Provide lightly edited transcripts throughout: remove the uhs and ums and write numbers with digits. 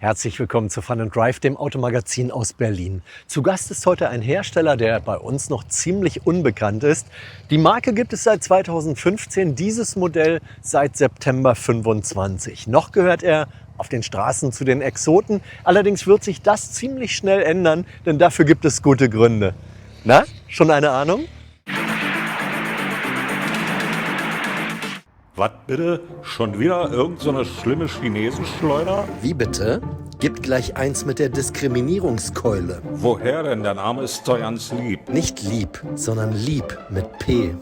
Herzlich willkommen zu Fun & Drive, dem Automagazin aus Berlin. Zu Gast ist heute ein Hersteller, der bei uns noch ziemlich unbekannt ist. Die Marke gibt es seit 2015, dieses Modell seit September 25. Noch gehört er auf den Straßen zu den Exoten. Allerdings wird sich das ziemlich schnell ändern, denn dafür gibt es gute Gründe. Na, schon eine Ahnung? Was bitte? Schon wieder irgend so eine schlimme Chinesenschleuder? Wie bitte? Gibt gleich eins mit der Diskriminierungskeule. Woher denn? Der Name ist doch ganz lieb. Nicht lieb, sondern lieb mit P.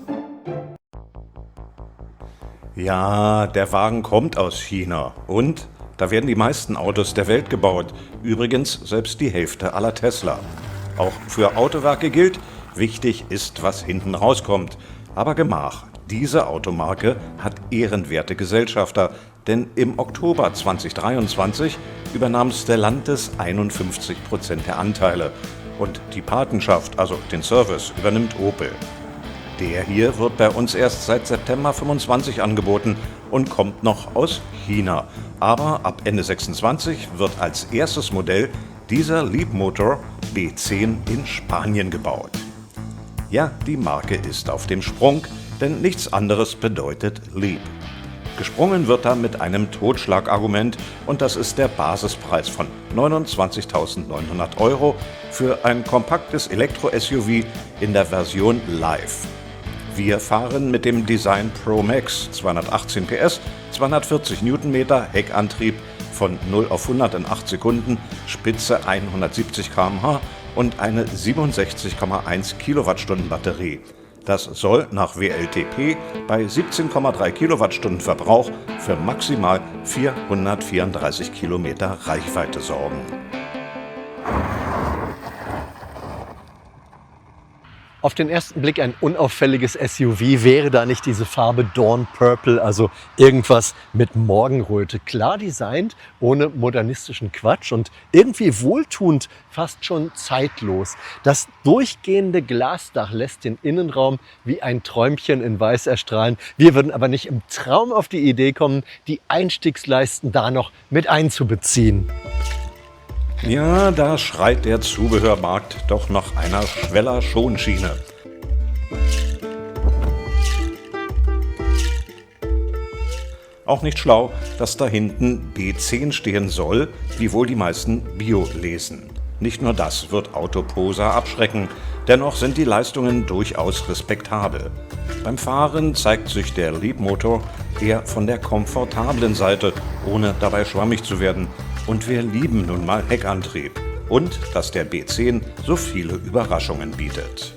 Ja, der Wagen kommt aus China. Und? Da werden die meisten Autos der Welt gebaut. Übrigens selbst die Hälfte aller Tesla. Auch für Autowerke gilt, wichtig ist, was hinten rauskommt. Aber Gemach. Diese Automarke hat ehrenwerte Gesellschafter, denn im Oktober 2023 übernahm Stellantis 51% der Anteile und die Patenschaft, also den Service, übernimmt Opel. Der hier wird bei uns erst seit September 25 angeboten und kommt noch aus China. Aber ab Ende 26 wird als erstes Modell dieser Leapmotor B10 in Spanien gebaut. Ja, die Marke ist auf dem Sprung, denn nichts anderes bedeutet Leap. Gesprungen wird da mit einem Totschlagargument und das ist der Basispreis von 29.900 € für ein kompaktes Elektro-SUV in der Version Live. Wir fahren mit dem Design Pro Max, 218 PS, 240 Newtonmeter, Heckantrieb von 0 auf 100 in 8 Sekunden, Spitze 170 km/h und eine 67,1 Kilowattstunden Batterie. Das soll nach WLTP bei 17,3 Kilowattstunden Verbrauch für maximal 434 Kilometer Reichweite sorgen. Auf den ersten Blick ein unauffälliges SUV, wäre da nicht diese Farbe Dawn Purple, also irgendwas mit Morgenröte. Klar designt, ohne modernistischen Quatsch und irgendwie wohltuend, fast schon zeitlos. Das durchgehende Glasdach lässt den Innenraum wie ein Träumchen in Weiß erstrahlen. Wir würden aber nicht im Traum auf die Idee kommen, die Einstiegsleisten da noch mit einzubeziehen. Ja, da schreit der Zubehörmarkt doch nach einer Schweller-Schonschiene. Auch nicht schlau, dass da hinten B10 stehen soll, wie wohl die meisten Bio lesen. Nicht nur das wird Autoposer abschrecken, dennoch sind die Leistungen durchaus respektabel. Beim Fahren zeigt sich der Leapmotor eher von der komfortablen Seite, ohne dabei schwammig zu werden. Und wir lieben nun mal Heckantrieb. Und dass der B10 so viele Überraschungen bietet.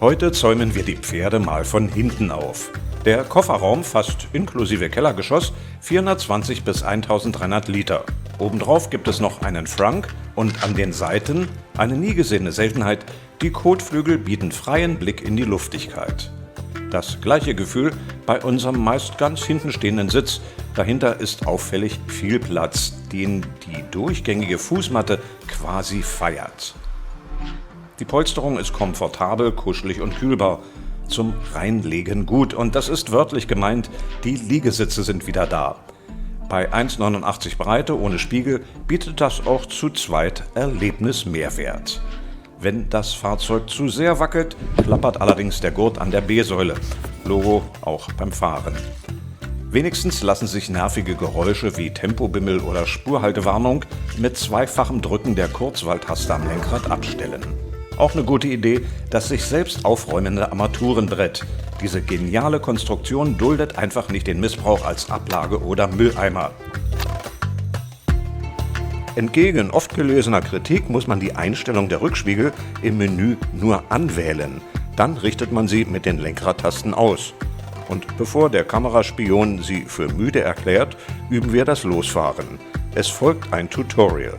Heute zäumen wir die Pferde mal von hinten auf. Der Kofferraum fasst inklusive Kellergeschoss 420 bis 1300 Liter. Obendrauf gibt es noch einen Frunk und an den Seiten, eine nie gesehene Seltenheit, die Kotflügel bieten freien Blick in die Luftigkeit. Das gleiche Gefühl bei unserem meist ganz hinten stehenden Sitz. Dahinter ist auffällig viel Platz, den die durchgängige Fußmatte quasi feiert. Die Polsterung ist komfortabel, kuschelig und kühlbar. Zum Reinlegen gut und das ist wörtlich gemeint, die Liegesitze sind wieder da. Bei 1,89 Breite ohne Spiegel bietet das auch zu zweit Erlebnismehrwert. Wenn das Fahrzeug zu sehr wackelt, klappert allerdings der Gurt an der B-Säule. Logo auch beim Fahren. Wenigstens lassen sich nervige Geräusche wie Tempobimmel oder Spurhaltewarnung mit zweifachem Drücken der Kurzwahltaste am Lenkrad abstellen. Auch eine gute Idee, das sich selbst aufräumende Armaturenbrett. Diese geniale Konstruktion duldet einfach nicht den Missbrauch als Ablage oder Mülleimer. Entgegen oft gelesener Kritik muss man die Einstellung der Rückspiegel im Menü nur anwählen. Dann richtet man sie mit den Lenkradtasten aus. Und bevor der Kameraspion sie für müde erklärt, üben wir das Losfahren. Es folgt ein Tutorial.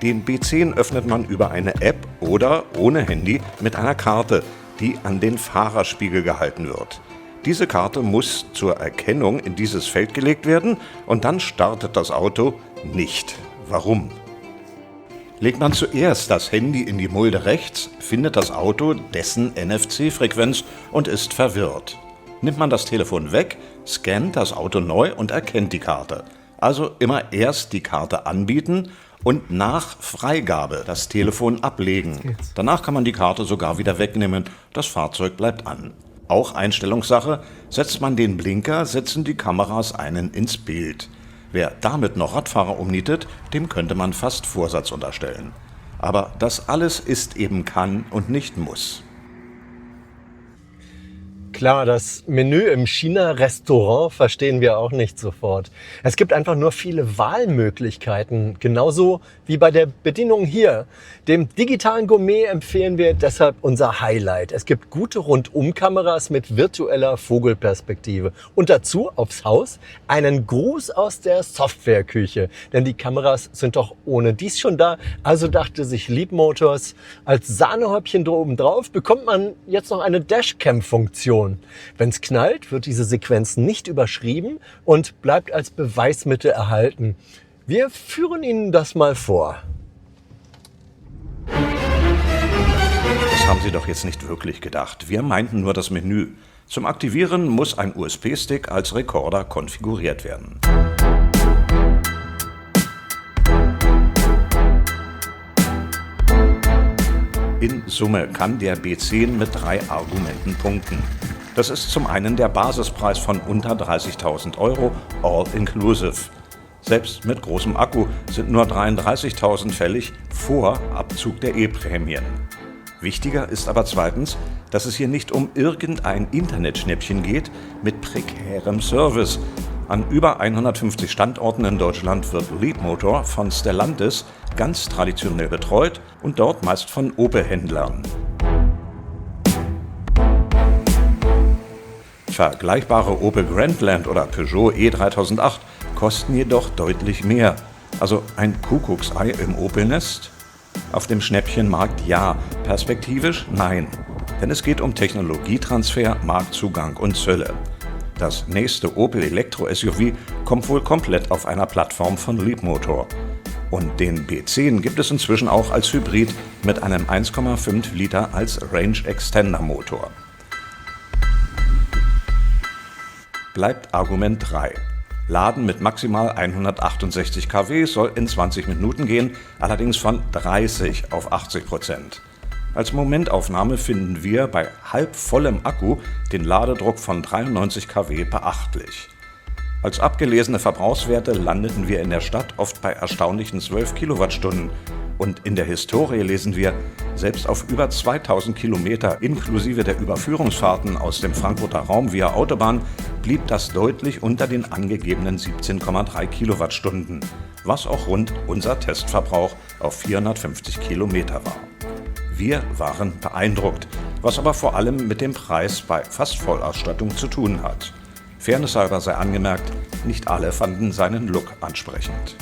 Den B10 öffnet man über eine App oder ohne Handy mit einer Karte, die an den Fahrerspiegel gehalten wird. Diese Karte muss zur Erkennung in dieses Feld gelegt werden und dann startet das Auto nicht. Warum? Legt man zuerst das Handy in die Mulde rechts, findet das Auto dessen NFC-Frequenz und ist verwirrt. Nimmt man das Telefon weg, scannt das Auto neu und erkennt die Karte. Also immer erst die Karte anbieten und nach Freigabe das Telefon ablegen. Danach kann man die Karte sogar wieder wegnehmen, das Fahrzeug bleibt an. Auch Einstellungssache, setzt man den Blinker, setzen die Kameras einen ins Bild. Wer damit noch Radfahrer umnietet, dem könnte man fast Vorsatz unterstellen. Aber das alles ist eben kann und nicht muss. Klar, das Menü im China-Restaurant verstehen wir auch nicht sofort. Es gibt einfach nur viele Wahlmöglichkeiten, genauso wie bei der Bedienung hier. Dem digitalen Gourmet empfehlen wir deshalb unser Highlight. Es gibt gute Rundumkameras mit virtueller Vogelperspektive und dazu aufs Haus einen Gruß aus der Softwareküche. Denn die Kameras sind doch ohne dies schon da, also dachte sich Leapmotors, als Sahnehäubchen oben drauf bekommt man jetzt noch eine Dashcam-Funktion. Wenn es knallt, wird diese Sequenz nicht überschrieben und bleibt als Beweismittel erhalten. Wir führen Ihnen das mal vor. Das haben Sie doch jetzt nicht wirklich gedacht. Wir meinten nur das Menü. Zum Aktivieren muss ein USB-Stick als Rekorder konfiguriert werden. In Summe kann der B10 mit 3 Argumenten punkten. Das ist zum einen der Basispreis von unter 30.000 €, all inclusive. Selbst mit großem Akku sind nur 33.000 fällig vor Abzug der E-Prämien. Wichtiger ist aber zweitens, dass es hier nicht um irgendein Internetschnäppchen geht mit prekärem Service. An über 150 Standorten in Deutschland wird Leapmotor von Stellantis ganz traditionell betreut und dort meist von Opel-Händlern. Vergleichbare Opel Grandland oder Peugeot E3008 kosten jedoch deutlich mehr. Also ein Kuckucksei im Opel-Nest? Auf dem Schnäppchenmarkt ja, perspektivisch nein. Denn es geht um Technologietransfer, Marktzugang und Zölle. Das nächste Opel Elektro-SUV kommt wohl komplett auf einer Plattform von Leapmotor. Und den B10 gibt es inzwischen auch als Hybrid mit einem 1,5 Liter als Range Extender Motor. Bleibt Argument 3. Laden mit maximal 168 kW soll in 20 Minuten gehen, allerdings von 30 auf 80%. Als Momentaufnahme finden wir bei halb vollem Akku den Ladedruck von 93 kW beachtlich. Als abgelesene Verbrauchswerte landeten wir in der Stadt oft bei erstaunlichen 12 Kilowattstunden. Und in der Historie lesen wir, selbst auf über 2000 Kilometer inklusive der Überführungsfahrten aus dem Frankfurter Raum via Autobahn blieb das deutlich unter den angegebenen 17,3 Kilowattstunden, was auch rund unser Testverbrauch auf 450 Kilometer war. Wir waren beeindruckt, was aber vor allem mit dem Preis bei fast Vollausstattung zu tun hat. Fairnesshalber sei angemerkt, nicht alle fanden seinen Look ansprechend.